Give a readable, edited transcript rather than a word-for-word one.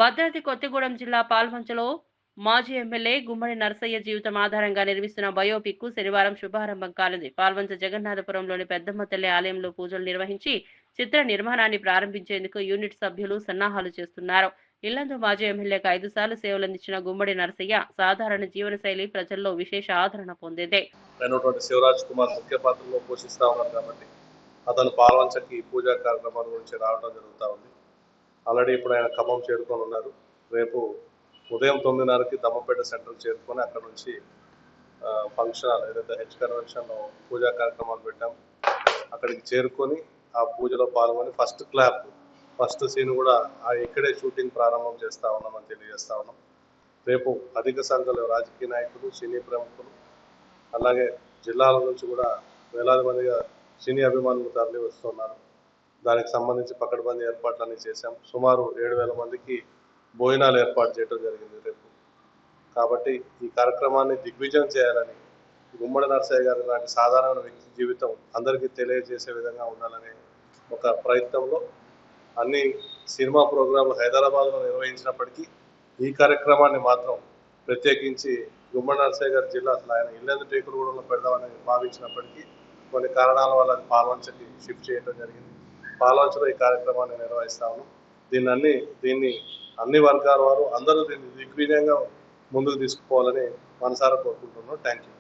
భద్రాద్రి కొత్తగూడెం జిల్లా పాల్వంచలో మాజీ ఎమ్మెల్యే గుమ్మడి నరసయ్య జీవితం ఆధారంగా నిర్మిస్తున్న బయోపిక్ కు శనివారం శుభారంభం కానుంది. పాల్వంచ జగన్నాథపురంలోని పెద్దమ్మ తల్లి ఆలయంలో పూజలు నిర్వహించి చిత్ర నిర్మాణాన్ని ప్రారంభించేందుకు యూనిట్ సభ్యులు సన్నాహాలు చేస్తున్నారు. ఇల్లందు మాజీ ఎమ్మెల్యేకు 5 సార్లు సేవలందించిన గుమ్మడి నరసయ్య సాధారణ జీవనశైలి ప్రజల్లో విశేష ఆదరణ పొందింది. శివరాజ్ కుమార్ ముఖ్య పాత్రలో పోషిస్తా ఉన్నారు కాబట్టి అతను పాల్వంచకి పూజా కార్యక్రమాల గురించి రావడం జరుగుతూ ఉంది. ఆల్రెడీ ఇప్పుడు ఆయన ఖమ్మం చేరుకొని ఉన్నారు. రేపు ఉదయం 9:30కి దమ్మపేట సెంటర్ చేరుకొని అక్కడ నుంచి ఫంక్షన్ హాల్ ఏదైతే హెచ్ కన్వెన్షన్లో పూజా కార్యక్రమాలు పెట్టాం అక్కడికి చేరుకొని ఆ పూజలో పాల్గొని ఫస్ట్ సీన్ కూడా ఇక్కడే షూటింగ్ ప్రారంభం చేస్తూ ఉన్నామని తెలియజేస్తా ఉన్నాం. రేపు అధిక సంఖ్యలో రాజకీయ నాయకులు, సినీ ప్రముఖులు, అలాగే జిల్లాల నుంచి కూడా వేలాది మందిగా సినీ అభిమానులు తరలి వస్తున్నారు. దానికి సంబంధించి పకడ్బందీ ఏర్పాట్లన్నీ చేశాం. సుమారు 7,000 మందికి భోజనాలు ఏర్పాటు చేయడం జరిగింది రేపు. కాబట్టి ఈ కార్యక్రమాన్ని దిగ్విజయం చేయాలని, గుమ్మడి నరసయ్య గారి లాంటి సాధారణ వ్యక్తి జీవితం అందరికీ తెలియజేసే విధంగా ఉండాలనే ఒక ప్రయత్నంలో అన్ని సినిమా ప్రోగ్రాంలు హైదరాబాద్లో నిర్వహించినప్పటికీ ఈ కార్యక్రమాన్ని మాత్రం ప్రత్యేకించి గుమ్మడి నరసయ్య గారి జిల్లా అసలు ఆయన ఇల్లందు టేకులగూడెంలో పెడదామని భావించినప్పటికీ కొన్ని కారణాల వల్ల అది పాల్వంచకి షిఫ్ట్ చేయడం జరిగింది. పాల్వంచలో ఈ కార్యక్రమాన్ని నిర్వహిస్తాము. దీన్ని అన్ని వర్గాల వారు అందరూ దీన్ని దిగ్విజయంగా ముందుకు తీసుకుపోవాలని మనసారా కోరుకుంటున్నాం. Thank you.